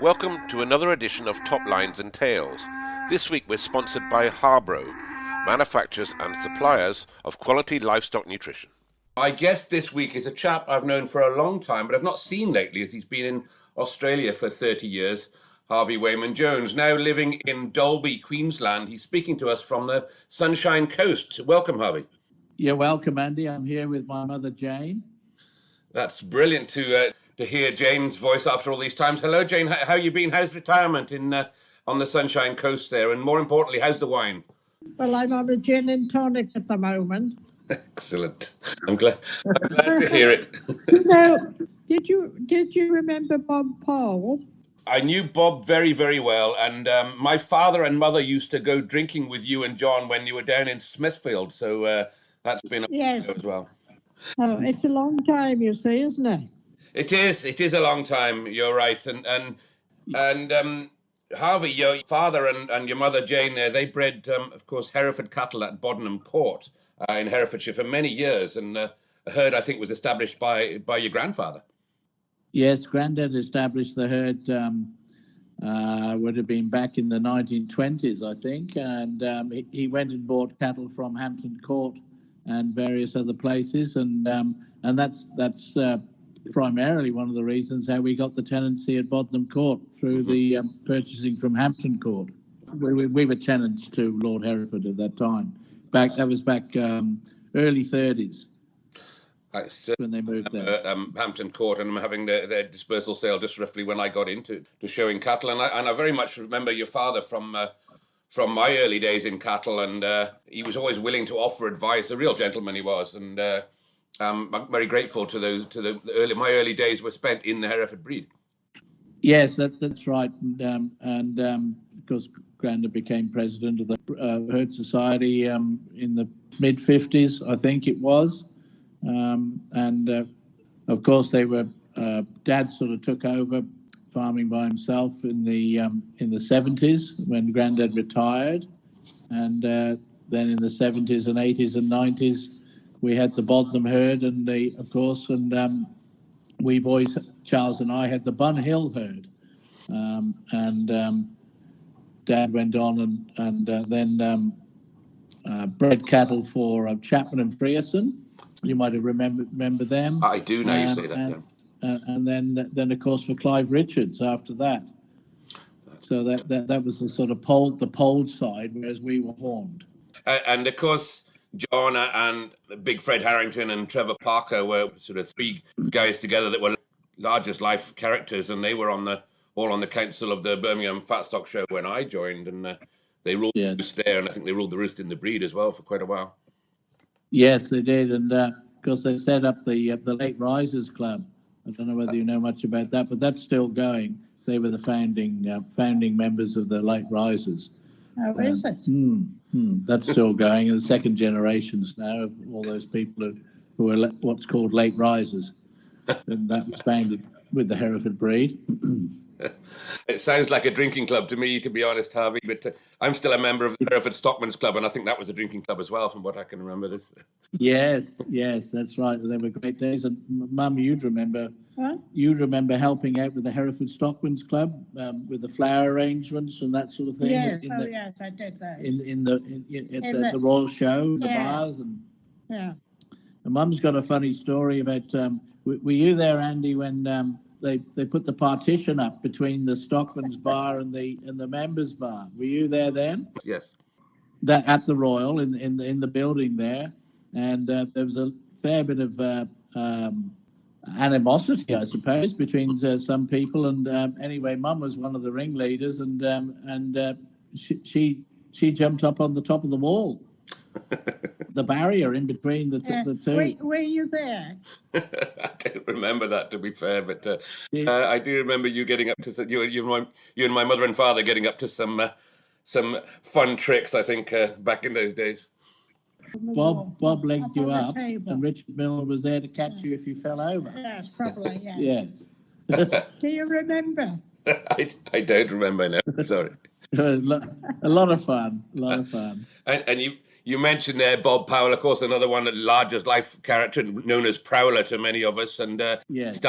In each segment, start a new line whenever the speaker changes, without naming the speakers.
Welcome to another edition of Top Lines and Tales. This week we're sponsored by Harbro, manufacturers and suppliers of quality livestock nutrition.
My guest this week is a chap I've known for a long time, but I've not seen lately as he's been in Australia for 30 years, Harvey Weyman-Jones, now living in Dalby, Queensland. He's speaking to us from the Sunshine Coast. Welcome, Harvey.
You're welcome, Andy. I'm here with my mother, Jane.
That's brilliant to hear Jane's voice after all these times. Hello, Jane. How you been? How's retirement on the Sunshine Coast there? And more importantly, how's the wine?
Well, I'm on a gin and tonic at the moment.
Excellent. I'm glad to hear it.
Now, did you remember Bob Powel?
I knew Bob very, very well, and my father and mother used to go drinking with you and John when you were down in Smithfield, so that's been a
Yes.
as well.
Oh, it's a long time, you see, isn't it?
It is a long time, you're right, and Harvey, your father and your mother Jane there, they bred, of course, Hereford cattle at Bodenham Court in Herefordshire for many years, and a herd, I think, was established by your grandfather.
Yes, Grandad established the herd, would have been back in the 1920s, I think, and he went and bought cattle from Hampton Court and various other places, and that's primarily one of the reasons how we got the tenancy at Bodenham Court through the purchasing from Hampton Court. We were tenants to Lord Hereford at that time. That was back early 30s. When they moved there.
Hampton Court, and having their dispersal sale just roughly when I got into showing cattle, and I very much remember your father from my early days in cattle, and he was always willing to offer advice. A real gentleman he was, and I'm very grateful to my early days were spent in the Hereford breed.
Yes, that's right, and of course, Grandad became president of the Herd Society in the mid 50s, I think it was. And of course, they were. Dad sort of took over farming by himself in the 70s when Grandad retired, and then in the 70s and 80s and 90s we had the Bodenham herd, and we boys, Charles and I, had the Bun Hill herd, and Dad went on and then bred cattle for Chapman and Frierson. You might have remember them.
I do now you say that.
And then of course for Clive Richards after that. So that was the sort of the polled side, whereas we were horned.
And of course, John and Big Fred Harrington and Trevor Parker were sort of three guys together that were largest life characters, and they were all on the council of the Birmingham Fat Stock Show when I joined, and they ruled the roost there, and I think they ruled the roost in the breed as well for quite a while. Yes,
they did, and of course they set up the Late Risers Club. I don't know whether you know much about that, but that's still going. They were the founding members of the Late Risers.
How is it?
That's still going, and the second generations now of all those people who are what's called Late Risers, and that was founded with the Hereford breed.
It sounds like a drinking club to me, to be honest, Harvey, but I'm still a member of the Hereford Stockman's Club, and I think that was a drinking club as well, from what I can remember.
Yes, that's right. They were great days. And Mum, you'd remember helping out with the Hereford Stockman's Club with the flower arrangements and that sort of thing.
Yes, yes, I did that.
At the Royal Show, the bars, and And Mum's got a funny story about. Were you there, Andy, when they put the partition up between the Stockman's bar and the members' bar? Were you there then?
Yes.
That at the Royal in the building there, and there was a fair bit of animosity, I suppose, between some people. And anyway, Mum was one of the ringleaders, and she jumped up on the top of the wall. The barrier in between the two.
Were you there?
I don't remember that, to be fair, but I do remember you getting up to you and my mother and father getting up to some fun tricks, I think, back in those days.
Bob legged you up, and Richard Miller was there to catch you if you fell over.
Yes, probably, yeah.
Yes.
Do you remember?
I don't remember now. Sorry.
A lot of fun.
And You mentioned there Bob Powell, of course, another one, the largest life character known as Prowler to many of us, and
Yes.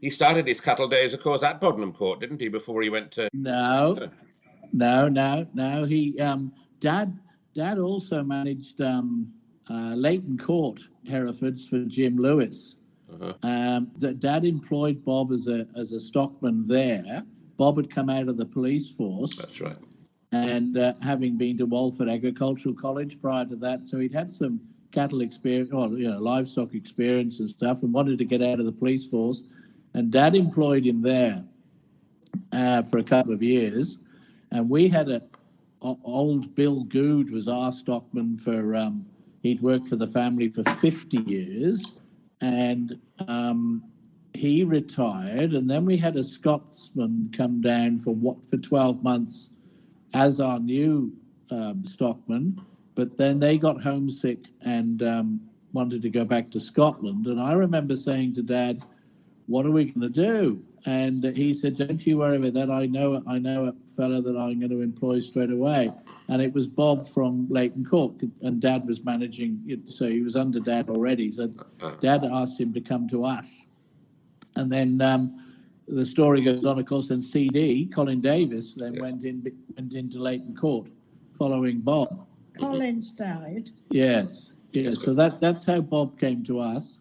he started his cattle days, of course, at Bodnam Court, didn't he? Before he went to
No. He Dad also managed Leighton Court, Herefords, for Jim Lewis. Dad employed Bob as a stockman there. Bob had come out of the police force.
That's right.
And having been to Walford Agricultural College prior to that, so he'd had some cattle experience, or livestock experience and stuff, and wanted to get out of the police force. And Dad employed him there for a couple of years, and we had old Bill Good was our stockman for. He'd worked for the family for 50 years, and he retired. And then we had a Scotsman come down for 12 months as our new stockman, but then they got homesick and wanted to go back to Scotland. And I remember saying to Dad, "What are we going to do?" And he said, "Don't you worry about that. I know a fellow that I'm going to employ straight away." And it was Bob from Leighton Court, and Dad was managing, so he was under Dad already. So Dad asked him to come to us, and then the story goes on. Of course, then Colin Davis, then went into Leighton Court, following Bob.
Collins died.
Yes. So that's how Bob came to us.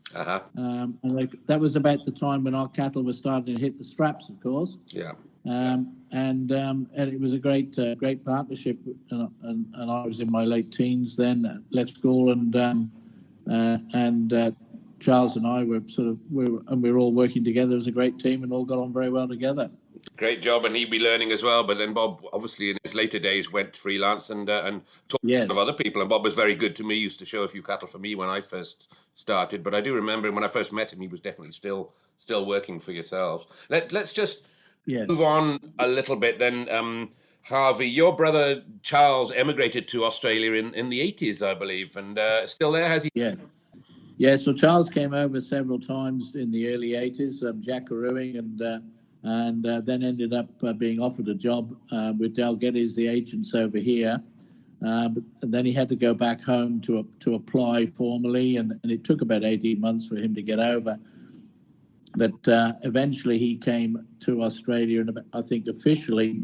And that was about the time when our cattle were starting to hit the straps, of course.
Yeah.
And it was a great partnership. And I was in my late teens then, left school, and Charles and I were we were all working together as a great team, and all got on very well together.
Great job, and he'd be learning as well. But then Bob, obviously, in his later days, went freelance and taught a lot of other people. And Bob was very good to me. Used to show a few cattle for me when I first started. But I do remember when I first met him, he was definitely still working for yourselves. Let's just move on a little bit then. Harvey, your brother Charles emigrated to Australia in the 80s, I believe, and still there, has he?
Yeah. So Charles came over several times in the early 80s, jackarooing, and then ended up being offered a job with Dalgetty's, the agents over here. And then he had to go back home to apply formally, and it took about 18 months for him to get over. But eventually he came to Australia, and I think officially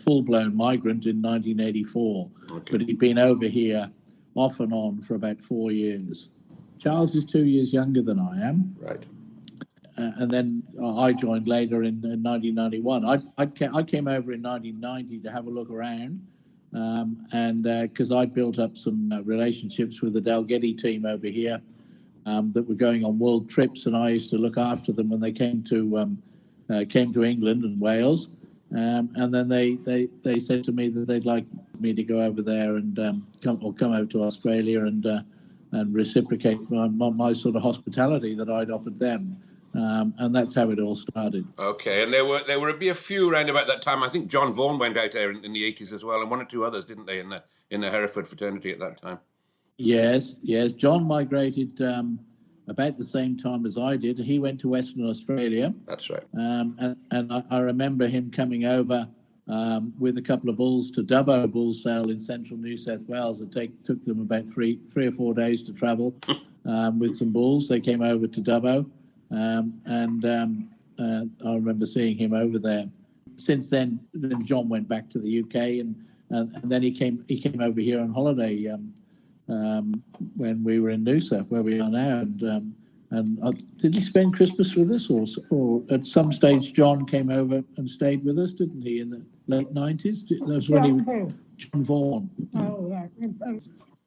full-blown migrant in 1984. Okay. But he'd been over here off and on for about 4 years. Charles is 2 years younger than I am.
Right.
And then I joined later in 1991. I came over in 1990 to have a look around, and because I'd built up some relationships with the Dalgetty team over here that were going on world trips, and I used to look after them when they came to England and Wales. And then they said to me that they'd like me to go over there and come over to Australia and reciprocate my sort of hospitality that I'd offered them. And that's how it all started.
Okay, and there would be a few around about that time. I think John Vaughan went out there in the 80s as well, and one or two others, didn't they, in the Hereford fraternity at that time?
Yes. John migrated about the same time as I did. He went to Western Australia.
That's right.
And I remember him coming over with a couple of bulls to Dubbo Bull Sale in central New South Wales. It took them about three or 4 days to travel with some bulls. They came over to Dubbo. I remember seeing him over there. Since then John went back to the UK, and then he came over here on holiday when we were in Noosa, where we are now. And did he spend Christmas with us, or at some stage John came over and stayed with us, didn't he, in the late 90s? That was when John Vaughan.
Oh, yeah.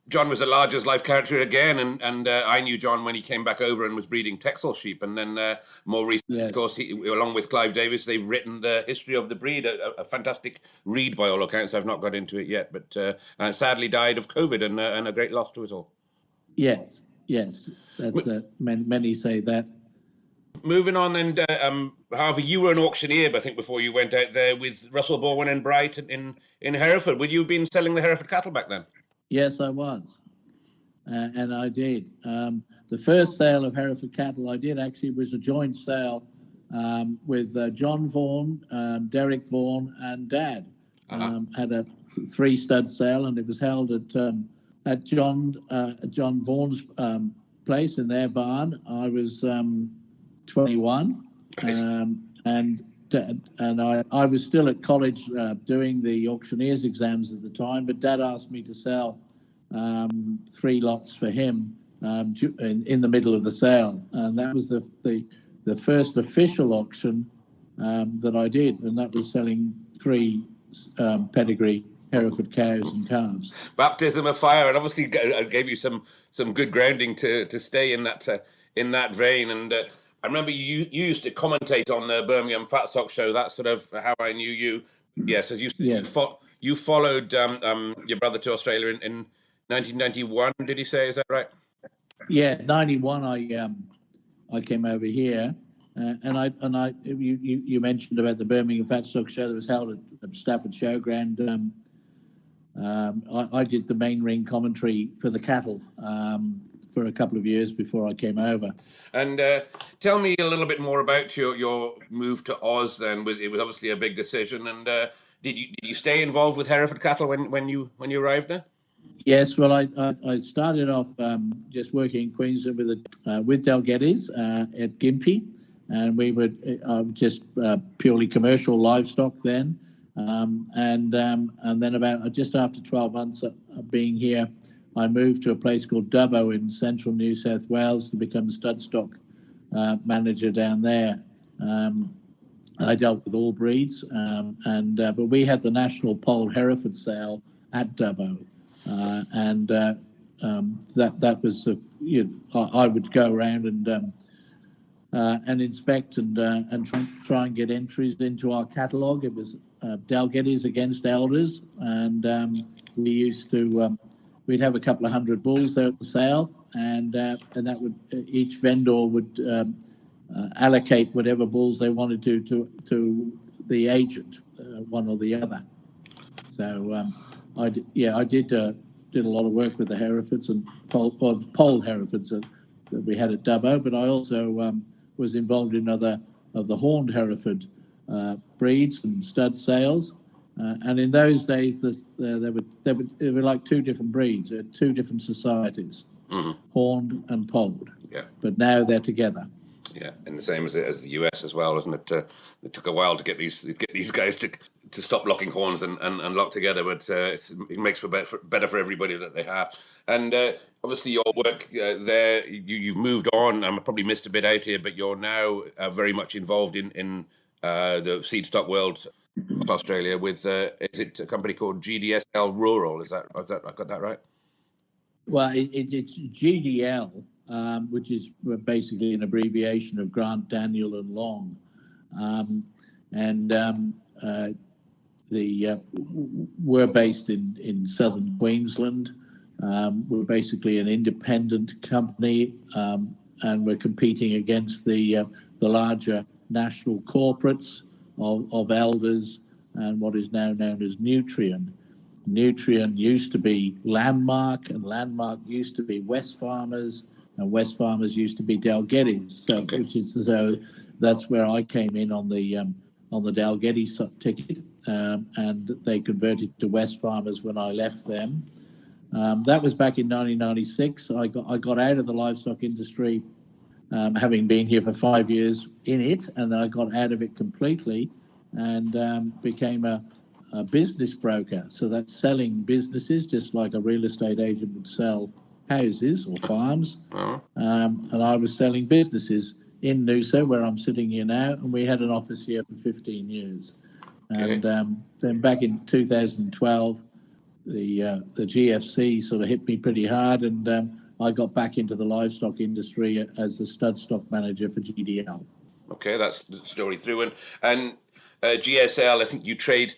John was the largest life character again, and I knew John when he came back over and was breeding Texel sheep, and then more recently, of course, along with Clive Davis, they've written the history of the breed, a fantastic read by all accounts. I've not got into it yet, but sadly died of COVID, and a great loss to us all.
Yes, that's many say that.
Moving on then, Harvey, you were an auctioneer, I think, before you went out there with Russell Bowen and Bright in Hereford. Would you have been selling the Hereford cattle back then?
Yes, I was, and I did. The first sale of Hereford cattle I did actually was a joint sale with John Vaughan, Derek Vaughan, and Dad. Had a 3-stud sale, and it was held at at John Vaughan's place in their barn. I was 21, and I was still at college doing the auctioneer's exams at the time. But Dad asked me to sell 3 lots for him in the middle of the sale, and that was the first official auction that I did, and that was selling 3 pedigree Hereford cows and calves.
Baptism of fire, and obviously gave you some good grounding to stay in that vein. And I remember you used to commentate on the Birmingham Fat Stock Show. That's sort of how I knew you. Yes, as you followed your brother to Australia in 1991. Did he say? Is that right?
Yeah, 91. I came over here, and you mentioned about the Birmingham Fat Stock Show that was held at Stafford Showground. I did the main ring commentary for the cattle for a couple of years before I came over.
And tell me a little bit more about your move to Oz. Then it was obviously a big decision. And did you stay involved with Hereford cattle when you arrived there?
Yes, well, I started off just working in Queensland with Dalgetty's at Gympie, and we were just purely commercial livestock then. And then about just after 12 months of being here, I moved to a place called Dubbo in central New South Wales to become stud stock manager down there. I dealt with all breeds, but we had the national polled Hereford sale at Dubbo, and that was I would go around and inspect and try and get entries into our catalogue. It was Dalgetty's against Elders, and we used to we'd have a couple of hundred bulls there at the sale, and that would each vendor would allocate whatever bulls they wanted to the agent, one or the other. So I did a lot of work with the Herefords and polled Herefords that we had at Dubbo, but I also was involved in other of the horned Hereford breeds and stud sales. And in those days, there were like 2 different breeds, 2 different societies, horned and polled.
Yeah.
But now they're together.
Yeah, and the same as the US as well, isn't it? It took a while to get these guys to stop locking horns and lock together, but it makes for better for everybody that they have. And obviously, your work there, you've moved on. I probably missed a bit out here, but you're now very much involved in the seed stock world of Australia with is it a company called GDSL Rural? Is that I got that right?
Well, it's GDL, which is basically an abbreviation of Grant, Daniel, and Long, we're based in southern Queensland. We're basically an independent company, and we're competing against the larger national corporates of Elders and what is now known as Nutrien. Nutrien used to be Landmark, and Landmark used to be Wesfarmers, and Wesfarmers used to be Dalgetty's. So that's where I came in on the Dalgetty ticket, and they converted to Wesfarmers when I left them. That was back in 1996. I got out of the livestock industry, having been here for 5 years in it, and I got out of it completely and became a business broker. So that's selling businesses, just like a real estate agent would sell houses or farms. And I was selling businesses in Noosa, where I'm sitting here now, and we had an office here for 15 years. Okay. And then back in 2012, the GFC sort of hit me pretty hard, and I got back into the livestock industry as the stud stock manager for GDL.
Okay, that's the story through. And GSL, I think you trade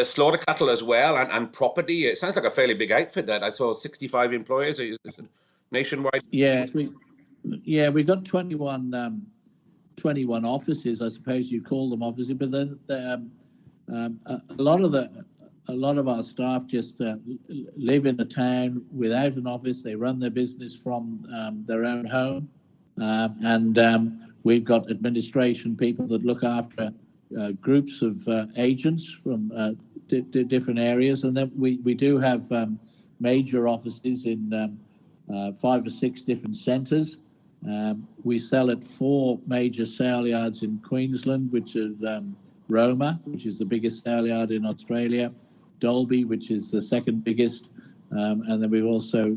slaughter cattle as well and property. It sounds like a fairly big outfit. That I saw 65 employees nationwide.
Yeah, we got 21 offices, I suppose you call them offices, but a lot of our staff just live in a town without an office. They run their business from their own home, and we've got administration people that look after groups of agents from different areas, and then we do have major offices in 5 or 6 different centres. We sell at 4 major sale yards in Queensland, which is Roma, which is the biggest sale yard in Australia, Dalby, which is the second biggest, and then we've also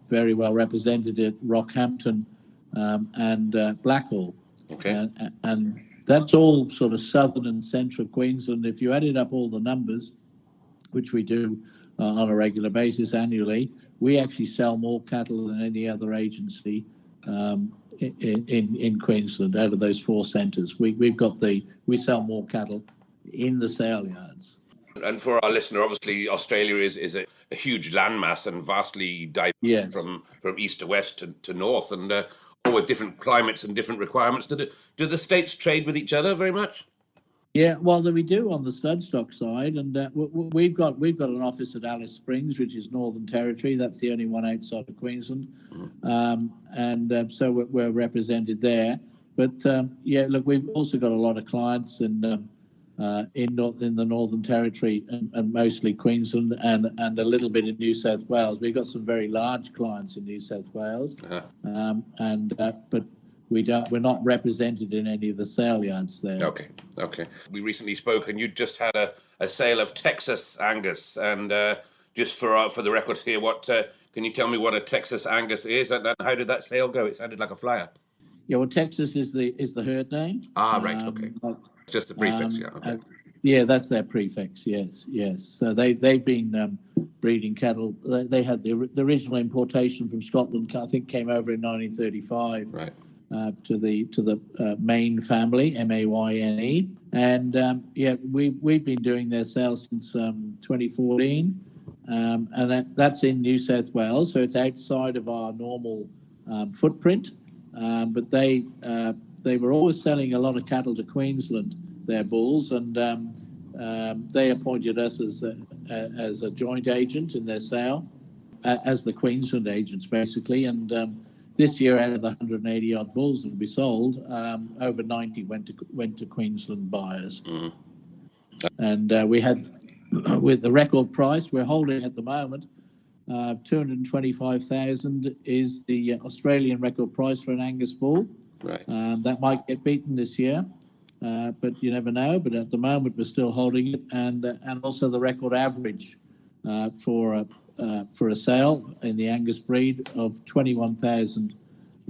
very well represented at Rockhampton and Blackall.
Okay.
And that's all sort of southern and central Queensland. If you added up all the numbers, which we do on a regular basis annually, we actually sell more cattle than any other agency in Queensland out of those 4 centres. We sell more cattle in the sale yards.
And for our listener, obviously Australia is a huge landmass and vastly diverse.
Yes.
From east to west to north, and all with different climates and different requirements. Do the states trade with each other very much?
Yeah, well, we do on the stud stock side, and we've got an office at Alice Springs, which is Northern Territory. That's the only one outside of Queensland, so we're represented there. But yeah, look, we've also got a lot of clients in the Northern Territory and mostly Queensland and a little bit in New South Wales. We've got some very large clients in New South Wales, but we're not represented in any of the sale yards there.
Okay. We recently spoke, and you just had a sale of Texas Angus, and just for the records here, can you tell me what a Texas Angus is, and how did that sale go? It sounded like a flyer.
Yeah, well, Texas is the herd name.
Right. Okay. Just the prefix. Yeah. Okay.
Yeah, that's their prefix. Yes. So they've been breeding cattle. They had the original importation from Scotland. I think came over in 1935.
Right.
To the Mayne family, Mayne, and we've been doing their sales since 2014, and that's in New South Wales, so it's outside of our normal footprint. But they were always selling a lot of cattle to Queensland, their bulls, and they appointed us as a joint agent in their sale, as the Queensland agents basically, and this year, out of the 180 odd bulls that we sold, over 90 went to Queensland buyers. And we had, with the record price we're holding at the moment, 225,000 is the Australian record price for an Angus bull.
Right.
That might get beaten this year, but you never know. But at the moment, we're still holding it, and also the record average for a sale in the Angus breed of 21,000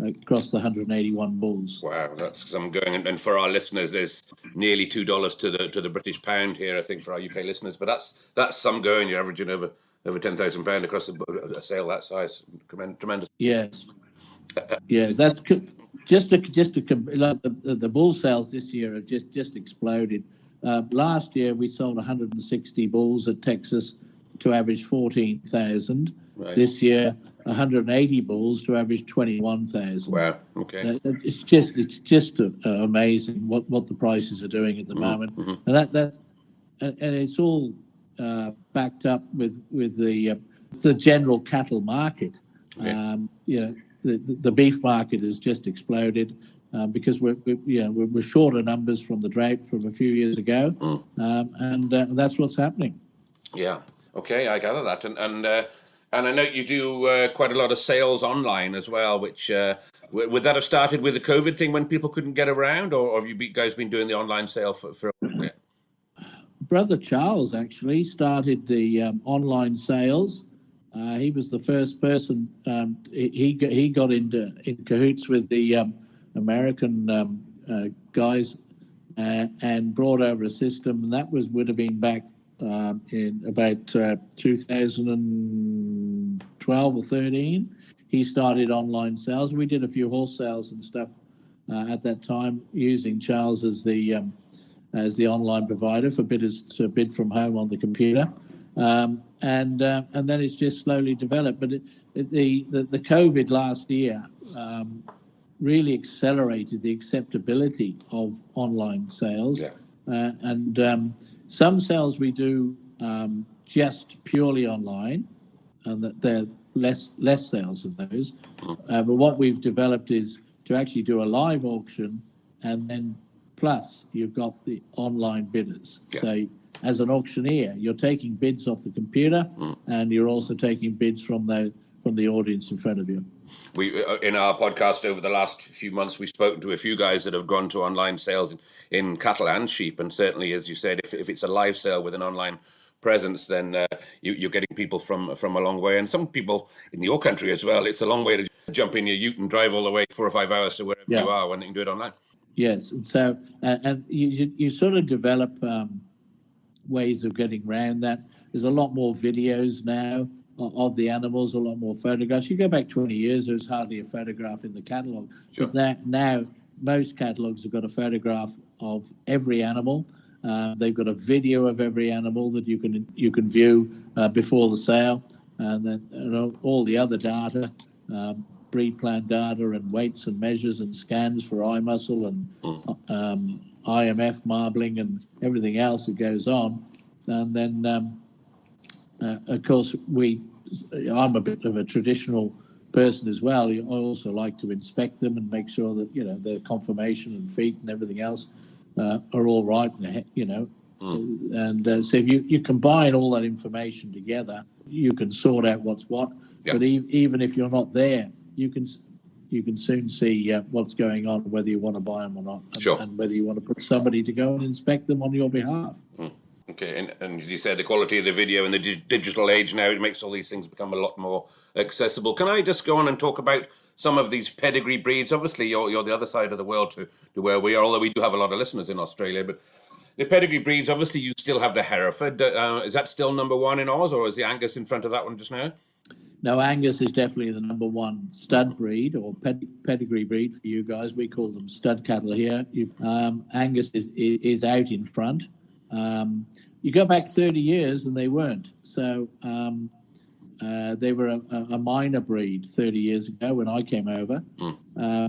across the 181 bulls.
Wow, that's some going. And for our listeners, there's nearly $2 to the British pound here, I think, for our UK listeners. But that's some going. You're averaging over £10,000 across a sale that size. Tremendous.
Yes. Yeah, that's just the bull sales this year have just exploded. Last year we sold 160 bulls at Texas to average 14,000.
Right.
This year, 180 bulls to average 21,000.
Wow. Okay.
It's just amazing what the prices are doing at the moment, and it's all backed up with the general cattle market.
Okay.
The beef market has just exploded because we're shorter numbers from the drought from a few years ago, and that's what's happening.
Yeah. Okay, I gather that, and I know you do quite a lot of sales online as well. Which would that have started with the COVID thing when people couldn't get around, or have you guys been doing the online sale for? Yeah.
Brother Charles actually started the online sales. He was the first person. He got in cahoots with the American guys and brought over a system, and that would have been back in about 2012 or 13. He started online sales. We did a few horse sales and stuff at that time, using Charles as the online provider for bidders to bid from home on the computer, and then it's just slowly developed. But the COVID last year really accelerated the acceptability of online sales.
Yeah.
And some sales we do just purely online, and that there are less sales of those. But what we've developed is to actually do a live auction, and then plus you've got the online bidders.
Yeah.
So as an auctioneer, you're taking bids off the computer, and you're also taking bids from the audience in front of you.
We in our podcast over the last few months, we've spoken to a few guys that have gone to online sales in cattle and sheep, and certainly, as you said, if it's a live sale with an online presence, then you're getting people from a long way, and some people in your country as well. It's a long way to jump in your ute and drive all the way 4 or 5 hours to wherever you are when they can do it online.
Yes, and so and you sort of develop ways of getting around that. There's a lot more videos now of the animals, a lot more photographs. You go back 20 years, there was hardly a photograph in the catalogue.
Sure.
But now most catalogues have got a photograph of every animal. They've got a video of every animal that you can view before the sale, and then all the other data, breed plan data and weights and measures and scans for eye muscle and IMF marbling and everything else that goes on. And then, of course, I'm a bit of a traditional person as well. I also like to inspect them and make sure that, their conformation and feet and everything else are all right, and so if you combine all that information together, you can sort out what's what. Yeah. But even if you're not there, you can soon see what's going on, whether you want to buy them or not, and whether you want to put somebody to go and inspect them on your behalf.
Okay, and as you said, the quality of the video in the digital age now, it makes all these things become a lot more accessible. Can I just go on and talk about some of these pedigree breeds? Obviously, you're the other side of the world to where we are, although we do have a lot of listeners in Australia. But the pedigree breeds, obviously, you still have the Hereford. Is that still number one in Oz, or is the Angus in front of that one just now?
No, Angus is definitely the number one stud breed or pedigree breed for you guys. We call them stud cattle here. Angus is out in front. You go back 30 years and they weren't. So they were a minor breed 30 years ago when I came over.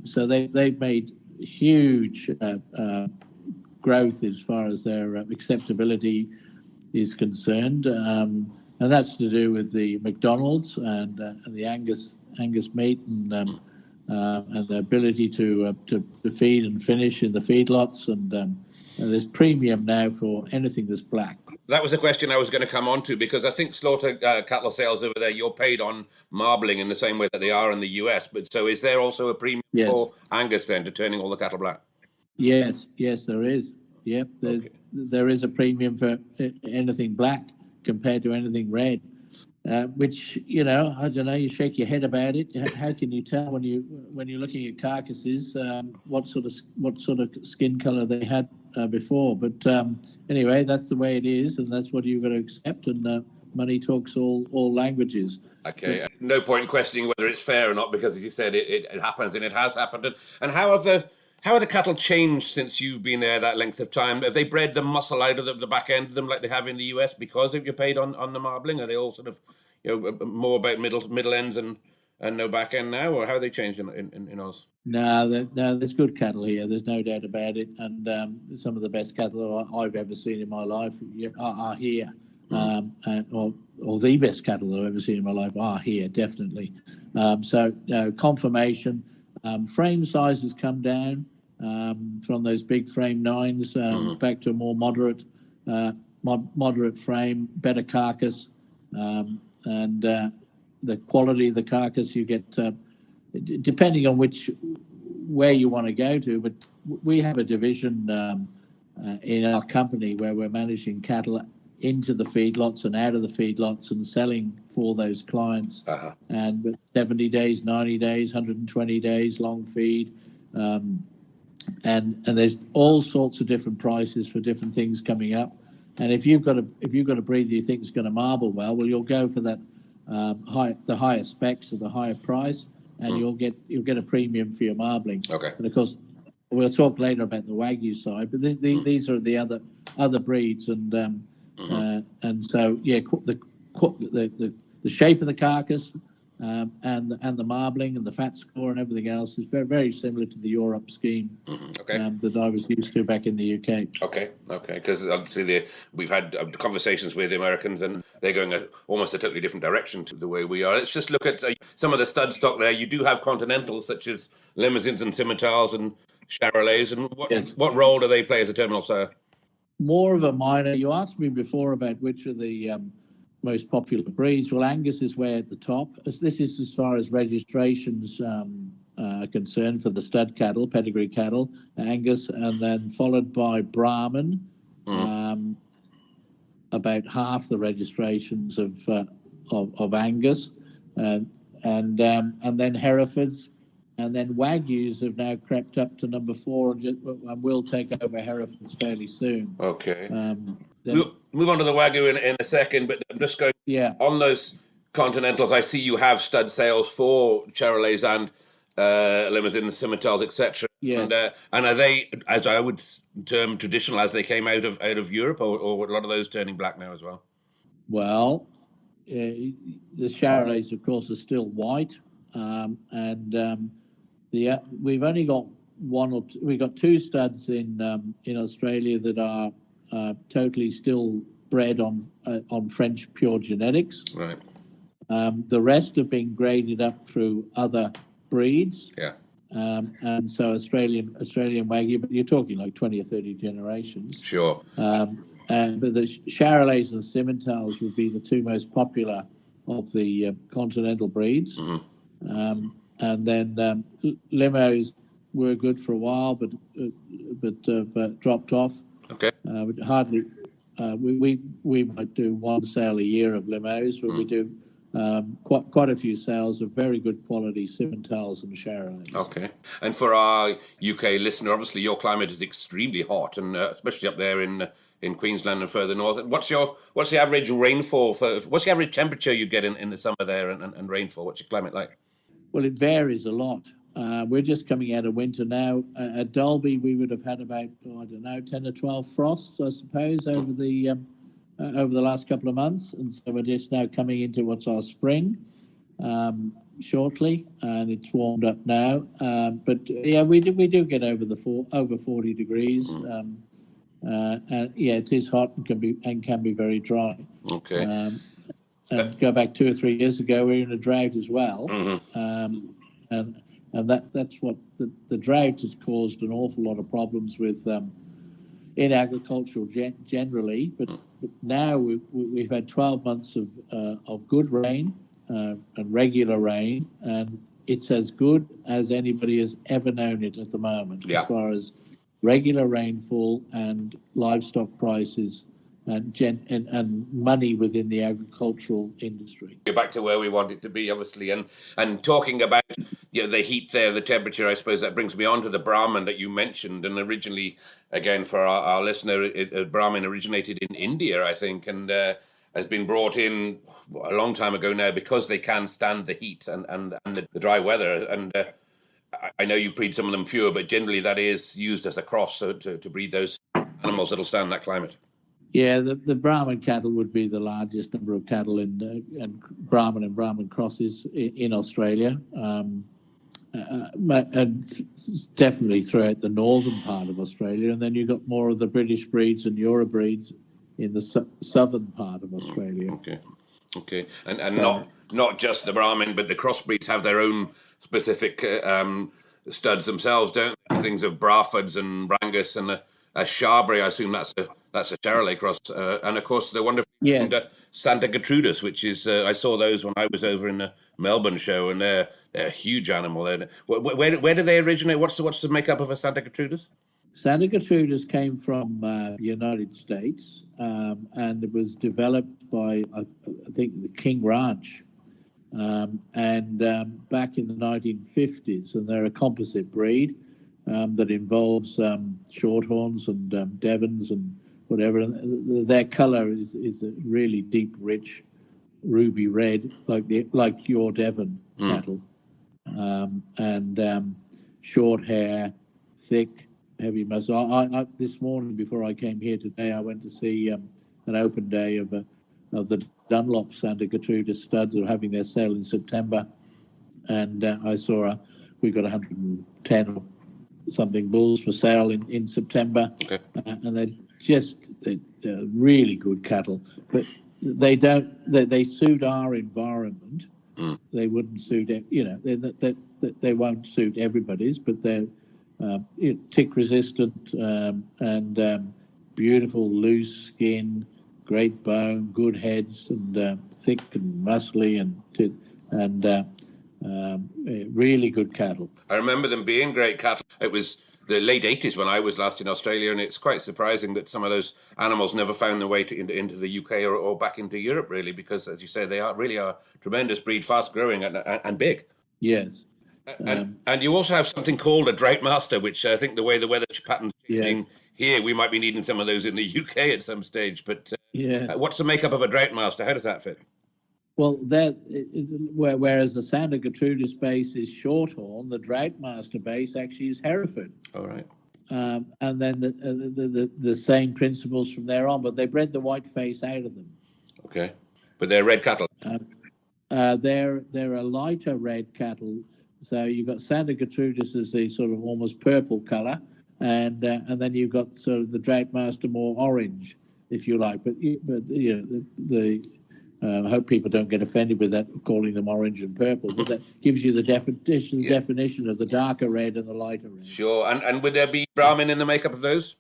So they've made huge growth as far as their acceptability is concerned. And that's to do with the McDonald's and the Angus meat and the ability to feed and finish in the feedlots. And there's premium now for anything that's black.
That was a question I was going to come on to, because I think slaughter cattle sales over there, you're paid on marbling in the same way that they are in the US. But so is there also a premium for Angus then to turning all the cattle black?
Yes, there is. Yep, there is a premium for anything black compared to anything red, which, I don't know, you shake your head about it. How can you tell when you're looking at carcasses what sort of skin color they had before? But anyway, that's the way it is, and that's what you've got to accept, and money talks all languages.
Okay, no point in questioning whether it's fair or not, because as you said, it happens, and it has happened. And how have the cattle changed since you've been there that length of time? Have they bred the muscle out of the back end of them like they have in the US because you're paid on the marbling? Are they all sort of more about middle ends and no back end now, or how have they changed in Oz?
No, there's good cattle here. There's no doubt about it, and some of the best cattle I've ever seen in my life are here, or the best cattle I've ever seen in my life are here, definitely. So conformation, frame sizes come down from those big frame 9s back to a more moderate frame, better carcass, and the quality of the carcass you get, depending on where you want to go to. But we have a division in our company where we're managing cattle into the feedlots and out of the feedlots and selling for those clients. And with 70 days, 90 days, 120 days, long feed, and there's all sorts of different prices for different things coming up. And if you've got a breed that you think is going to marble well, you'll go for that the higher specs at the higher price, and you'll get a premium for your marbling.
Okay.
And of course, we'll talk later about the Wagyu side, but these are the other breeds, and so the shape of the carcass and the marbling and the fat score and everything else is very, very similar to the Europe scheme that I was used to back in the UK.
Okay, because obviously we've had conversations with the Americans, and they're going almost a totally different direction to the way we are. Let's just look at some of the stud stock there. You do have continentals such as limousines and scimitars and charolais, and what role do they play as a terminal sire?
more of a minor. You asked me before about which are the most popular breeds. Well, Angus is way at the top. This is as far as registrations are concerned for the stud cattle, pedigree cattle, Angus, and then followed by Brahman. About half the registrations of Angus, and then Herefords, and then Wagyus have now crept up to number 4 and will take over Herefords fairly soon.
Okay. We'll move on to the Wagyu in a second, but I'm just going on those Continentals. I see you have stud sales for Charolais and Limousines, Simmentals, etc.
Yeah.
And are they, as I would term, traditional as they came out of Europe, or a lot of those turning black now as well?
Well, the Charolais, of course, are still white, we've only got we've got 2 studs in Australia that are totally still bred on French pure genetics.
Right.
The rest have been graded up through other breeds.
Yeah.
And so Australian Wagyu, but you're talking like 20 or 30 generations.
Sure.
But the Charolais and Simmentals would be the 2 most popular of the continental breeds.
Mm-hmm.
And then Limos were good for a while, but dropped off.
Okay.
Hardly. We might do 1 sale a year of Limos, but we do quite a few sales of very good quality Simmentals and Charolais.
Okay. And for our UK listener, obviously your climate is extremely hot, and especially up there in Queensland and further north. What's the average rainfall what's the average temperature you get in the summer there, and rainfall? What's your climate like?
Well, it varies a lot. We're just coming out of winter now. At Dalby, we would have had about 10 or 12 frosts, I suppose, over the last couple of months, and so we're just now coming into what's our spring shortly, and it's warmed up now. But yeah, we do get over 40 degrees, and yeah, it is hot and can be very dry.
Okay.
And go back 2 or 3 years ago, we were in a drought as well, and that's what the drought has caused an awful lot of problems with in agricultural generally. But now we've had 12 months of good rain and regular rain, and it's as good as anybody has ever known it at the moment, as far as regular rainfall and livestock prices and money within the agricultural industry.
You're back to where we want it to be, obviously, and talking about the heat there, the temperature. I suppose that brings me on to the Brahman that you mentioned. And originally, again for our listener, Brahman originated in India, I think, and has been brought in a long time ago now because they can stand the heat and the dry weather. And I know you breed some of them pure, but generally that is used as a cross to breed those animals that'll stand that climate.
Yeah, the Brahman cattle would be the largest number of cattle and Brahman crosses in Australia, and definitely throughout the northern part of Australia. And then you've got more of the British breeds and Euro breeds in the southern part of Australia.
Okay, and so, not just the Brahmin, but the crossbreeds have their own specific studs themselves, don't they? Things of Braffords and Brangus and a Charbray. I assume that's a Charolais cross, and of course the wonderful Santa Gertrudis, which is I saw those when I was over in the Melbourne show, and they're a huge animal. Where do they originate? What's the makeup of a Santa Gertrudis?
Santa Gertrudis came from the United States, and it was developed by I think the King Ranch, and back in the 1950s, and they're a composite breed that involves Shorthorns and Devons and whatever. And their colour is a really deep, rich ruby red, like your Devon cattle, and short hair, thick, heavy muscle. I this morning before I came here today, I went to see an open day of the Dunlop Santa Gertrudis studs. They're having their sale in September, and I saw we've got 110 or something bulls for sale in September, and they're really good cattle, but they suit our environment. They wouldn't suit they won't suit everybody's, but they're tick resistant, and beautiful loose skin, great bone, good heads, and thick and muscly, and really good cattle.
I remember them being great cattle. It was the late 80s when I was last in Australia, and it's quite surprising that some of those animals never found their way into the UK or back into Europe, really, because, as you say, they really are tremendous breed, fast growing and big.
Yes.
And you also have something called a drought master, which I think the way the weather patterns changing here, we might be needing some of those in the UK at some stage. But what's the makeup of a drought master? How does that fit?
Well, whereas the Santa Gertrudis base is Shorthorn, the drought master base actually is Hereford.
All right.
And then the same principles from there on, but they bred the white face out of them.
Okay, but they're red cattle.
They're a lighter red cattle. So you've got Santa Gertrudis as the sort of almost purple colour, and then you've got sort of the drought master more orange, if you like. But you know I hope people don't get offended with that, calling them orange and purple, but that gives you the definition of the darker red and the lighter red.
Sure. And would there be Brahmin in the makeup of those?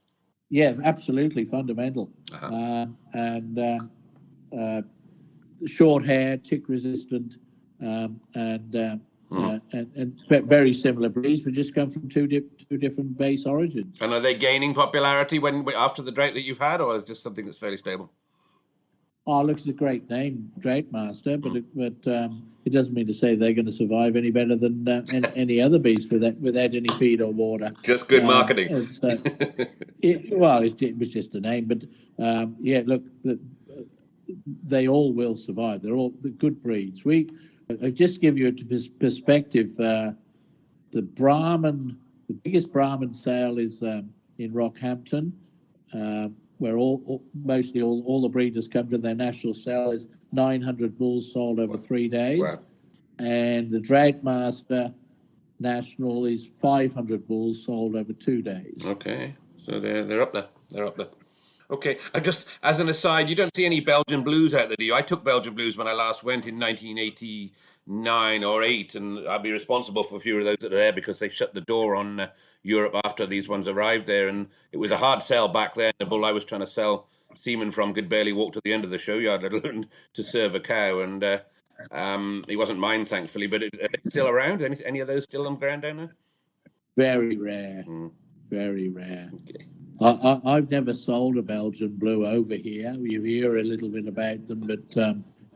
Yeah, absolutely, fundamental. Short hair, tick resistant, and very similar breeds, but just come from two different base origins.
And are they gaining popularity after the drought that you've had, or is it just something that's fairly stable?
Oh, look, it's a great name, Drought Master, but it doesn't mean to say they're going to survive any better than any other beast without any feed or water.
Just good marketing.
It was just a name, but look, they all will survive. They're all the good breeds. I just give you a perspective. The biggest Brahmin sale is in Rockhampton. Where mostly all the breeders come to their national sale, is 900 bulls sold over 3 days.
Wow.
And the Drought Master National is 500 bulls sold over 2 days.
Okay, so they're up there. They're up there. Okay, just as an aside, you don't see any Belgian Blues out there, do you? I took Belgian Blues when I last went in 1989 or 8, and I'll be responsible for a few of those that are there because they shut the door on Europe after these ones arrived there, and it was a hard sell back then. The bull I was trying to sell semen from could barely walk to the end of the show yard, let alone to serve a cow, and he wasn't mine, thankfully. But are they still around? Any of those still on ground down there?
Very rare. Very rare.
Okay.
I've never sold a Belgian Blue over here. You hear a little bit about them, but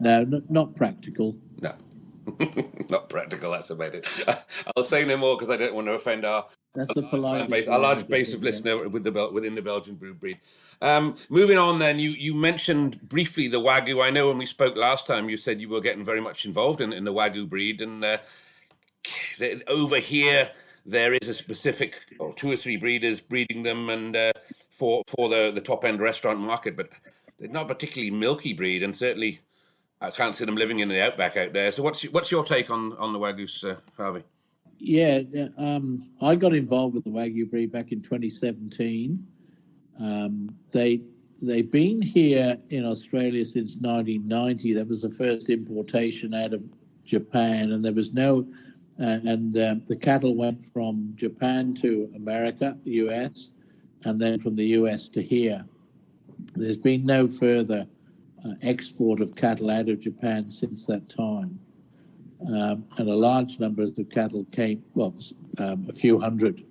no, not practical.
No. Not practical, that's about it. I'll say no more because I don't want to offend our large base of listener within the Belgian breed. Moving on then, you mentioned briefly the Wagyu. I know when we spoke last time, you said you were getting very much involved in the Wagyu breed, and over here there is a specific, or 2 or 3 breeders breeding them, and for the top end restaurant market, but they're not particularly milky breed, and certainly I can't see them living in the outback out there. So what's your take on the Wagyus, Harvey?
Yeah, I got involved with the Wagyu breed back in 2017. They've been here in Australia since 1990. That was the first importation out of Japan, and there was no, the cattle went from Japan to America, the US, and then from the US to here. There's been no further export of cattle out of Japan since that time. And a large number of the cattle came, a few hundred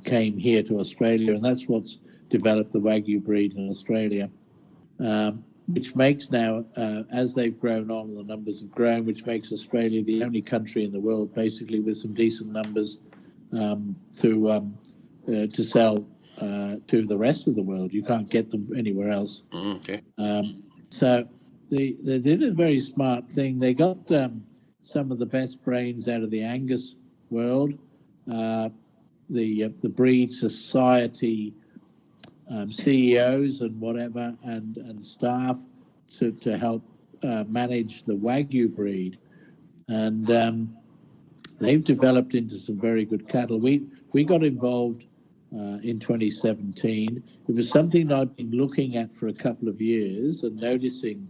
came here to Australia, and that's what's developed the Wagyu breed in Australia, which makes now, as they've grown on, the numbers have grown, which makes Australia the only country in the world, basically, with some decent numbers to sell to the rest of the world. You can't get them anywhere else.
Okay.
So they did a very smart thing. They got some of the best brains out of the Angus world, the breed society CEOs and whatever, and staff to help manage the Wagyu breed, and they've developed into some very good cattle. We got involved in 2017. It was something I'd been looking at for a couple of years and noticing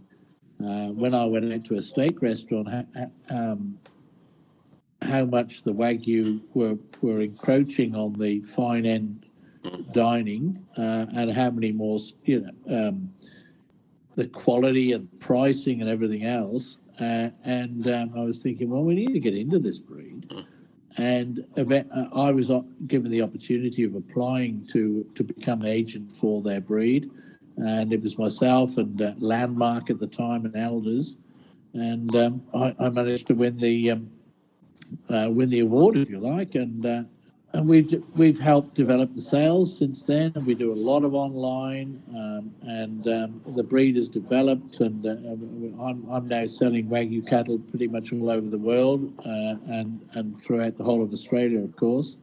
when I went out to a steak restaurant how much the Wagyu were encroaching on the fine end dining and how many more, the quality and pricing and everything else. And I was thinking, well, we need to get into this breed. And I was given the opportunity of applying to become agent for their breed. And it was myself and Landmark at the time and Elders. And I managed to win the award, if you like. And we've helped develop the sales since then, and we do a lot of online, and the breed has developed, and I'm now selling Wagyu cattle pretty much all over the world, and throughout the whole of Australia, of course.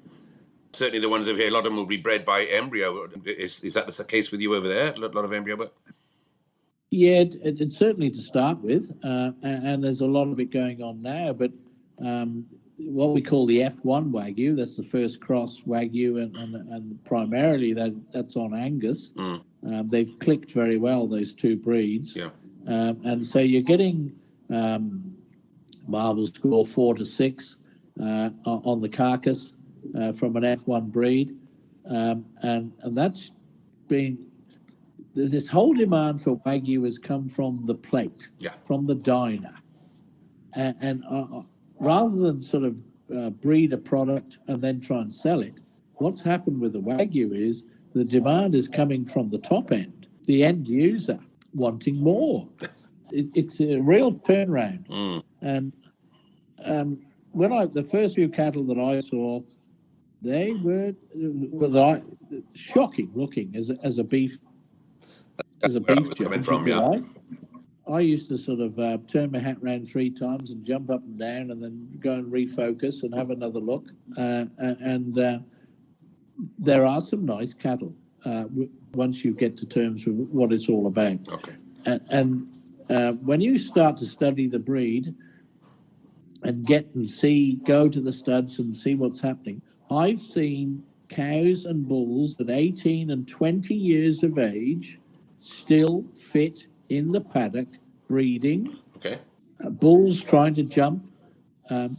Certainly the ones over here, a lot of them will be bred by embryo. Is that the case with you over there? A lot of embryo, but...
Yeah, it's certainly to start with, and there's a lot of it going on now, but what we call the F1 Wagyu, that's the first cross Wagyu, and primarily that's on Angus. They've clicked very well, those two breeds.
Yeah.
And so you're getting marble score 4 to 6 on the carcass from an F1 breed. And that's been... This whole demand for Wagyu has come from the plate, from the diner. And rather than sort of breed a product and then try and sell it, what's happened with the Wagyu is the demand is coming from the top end, the end user wanting more. It's a real turnaround. And when the first few cattle that I saw, they were shocking looking as a beef. As a beef
coming from, yeah.
I used to sort of turn my hat around 3 times and jump up and down and then go and refocus and have another look. And there are some nice cattle once you get to terms with what it's all about.
Okay.
And when you start to study the breed and go to the studs and see what's happening, I've seen cows and bulls at 18 and 20 years of age still fit in the paddock breeding.
Okay.
Bulls trying to jump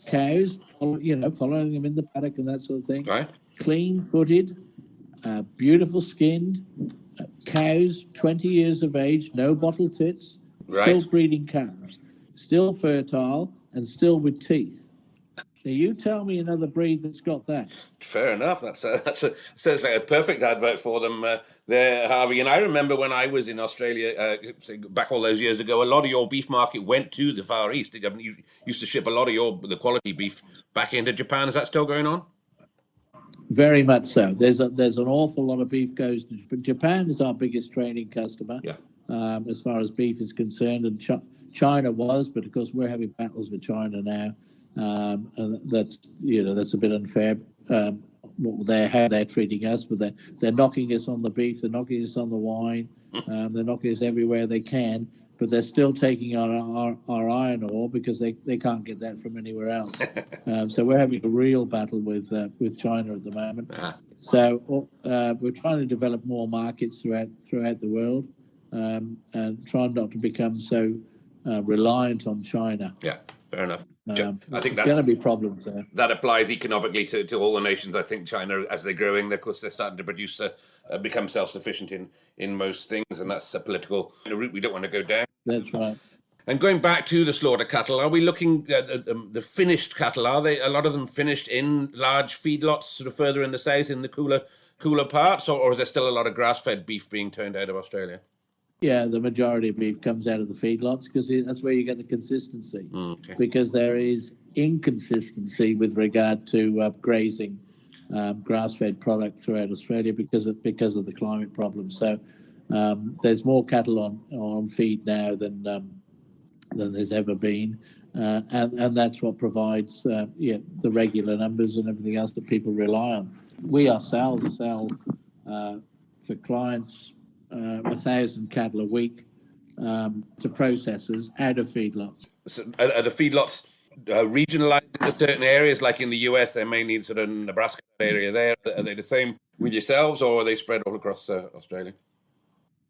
cows, following them in the paddock and that sort of thing.
Right.
Clean-footed, beautiful skinned cows, 20 years of age, no bottle tits, still breeding calves, still fertile and still with teeth. Now, you tell me another breed that's got that.
Fair enough. That sounds like a perfect advert for them there, Harvey. And I remember when I was in Australia, back all those years ago, a lot of your beef market went to the Far East. You used to ship a lot of the quality beef back into Japan. Is that still going on?
Very much so. There's an awful lot of beef goes to Japan. Is our biggest trading customer.
Yeah.
As far as beef is concerned, and China was, but of course we're having battles with China now. And that's a bit unfair. How they're treating us, but they're knocking us on the beef, they're knocking us on the wine, they're knocking us everywhere they can. But they're still taking our iron ore because they can't get that from anywhere else. So we're having a real battle with China at the moment. So we're trying to develop more markets throughout the world, and trying not to become so reliant on China.
Yeah, fair enough. I think
there's going to be problems there.
That applies economically to all the nations. I think China, as they're growing, of course, they're starting to produce, become self-sufficient in most things, and that's a political route we don't want to go down.
That's right.
And going back to the slaughter cattle, are we looking at the finished cattle? Are they a lot of them finished in large feedlots, sort of further in the south, in the cooler parts, or is there still a lot of grass-fed beef being turned out of Australia?
Yeah, the majority of beef comes out of the feedlots because that's where you get the consistency.
Okay.
Because there is inconsistency with regard to grazing grass-fed product throughout Australia because of the climate problem. So there's more cattle on feed now than there's ever been, and that's what provides the regular numbers and everything else that people rely on. We ourselves sell for clients 1,000 cattle a week to processors out of feedlots.
So are the feedlots regionalized in certain areas, like in the US, they're mainly sort of Nebraska area there? Are they the same with yourselves, or are they spread all across Australia?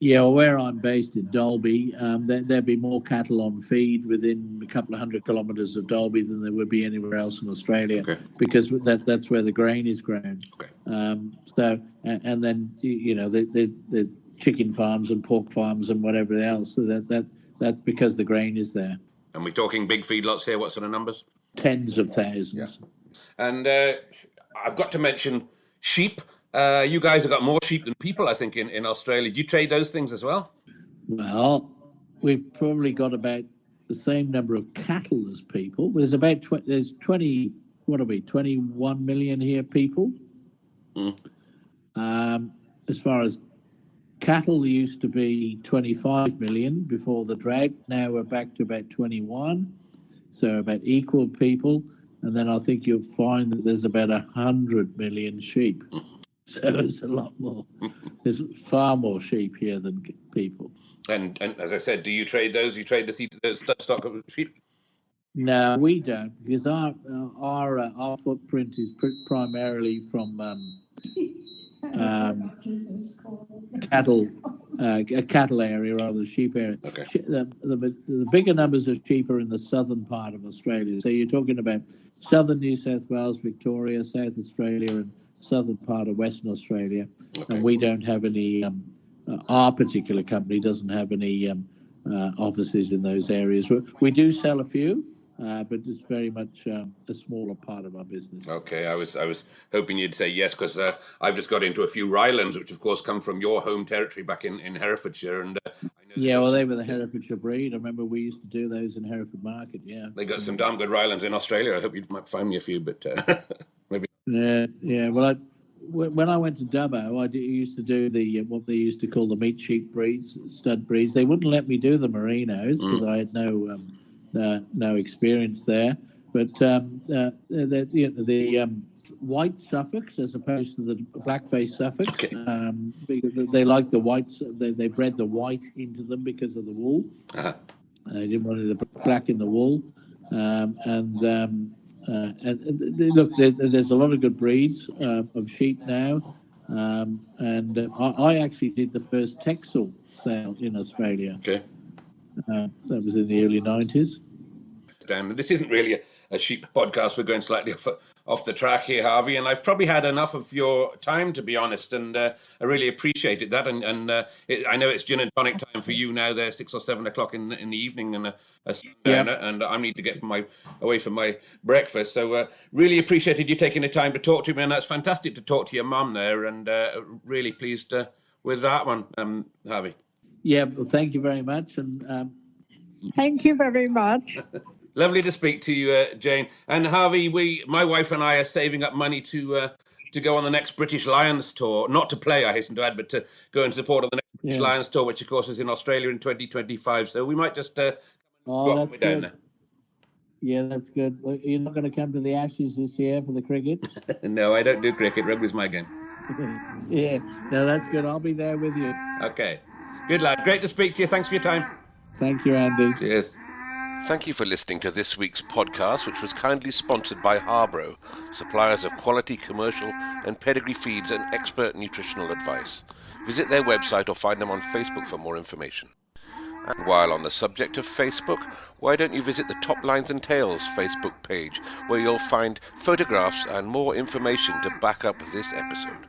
Yeah, well, where I'm based in Dalby, there'd be more cattle on feed within a couple of 100 kilometres of Dalby than there would be anywhere else in Australia, because that's where the grain is grown. And then the chicken farms and pork farms and whatever else. So that's because the grain is there.
And we're talking big feedlots here. What sort of numbers?
Tens of thousands.
Yeah. And I've got to mention sheep. You guys have got more sheep than people, I think, in Australia. Do you trade those things as well?
Well, we've probably got about the same number of cattle as people. There's about 21 million here people. As far as cattle, there used to be 25 million before the drought. Now we're back to about 21, so about equal people. And then I think you'll find that there's about 100 million sheep. So it's a lot more. There's far more sheep here than people.
And as I said, do you trade those? You trade the stock of sheep?
No, we don't, because our footprint is primarily from cattle area rather than sheep area.
Okay.
The bigger numbers of sheep are in the southern part of Australia. So you're talking about southern New South Wales, Victoria, South Australia, and southern part of Western Australia. Okay. And we don't have any. Our particular company doesn't have any offices in those areas. We do sell a few, but it's very much a smaller part of our business.
Okay, I was hoping you'd say yes, because I've just got into a few Rylands, which of course come from your home territory back in Herefordshire, and I know
they were the Herefordshire breed. I remember we used to do those in Hereford Market. Yeah,
they got some damn good Rylands in Australia. I hope you might find me a few, but maybe.
Yeah. Well, when I went to Dubbo, I used to do what they used to call the meat sheep breeds, stud breeds. They wouldn't let me do the merinos because I had no experience there. But the white Suffolks as opposed to the black-faced Suffolks, because they like the whites. They bred the white into them because of the wool. They didn't want the black in the wool. Look, there's a lot of good breeds of sheep now, and I actually did the first Texel sale in Australia.
Okay,
that was in the early 90s.
Dan, this isn't really a sheep podcast. We're going slightly off the track here, Harvey, and I've probably had enough of your time, to be honest, and I really appreciated that. And I know it's gin and tonic time for you now. There, 6 or 7 o'clock in the evening, and and I need to get away from my breakfast. So really appreciated you taking the time to talk to me, and that's fantastic to talk to your mum there, and really pleased with that one, Harvey.
Yeah, well, thank you very much, and
thank you very much.
Lovely to speak to you, Jane. And Harvey, my wife and I are saving up money to go on the next British Lions tour. Not to play, I hasten to add, but to go in support of the next British Lions tour, which of course is in Australia in 2025. So we might just
that's
down
good.
there.
Yeah, that's good. Well, you're not going to come to the Ashes this year for the cricket?
No, I don't do cricket. Rugby's my game.
Yeah, no, that's good. I'll be there with you.
Okay. Good lad. Great to speak to you. Thanks for your time.
Thank you, Andy.
Cheers.
Thank you for listening to this week's podcast, which was kindly sponsored by Harbro, suppliers of quality commercial and pedigree feeds and expert nutritional advice. Visit their website or find them on Facebook for more information. And while on the subject of Facebook, why don't you visit the Top Lines and Tails Facebook page, where you'll find photographs and more information to back up this episode.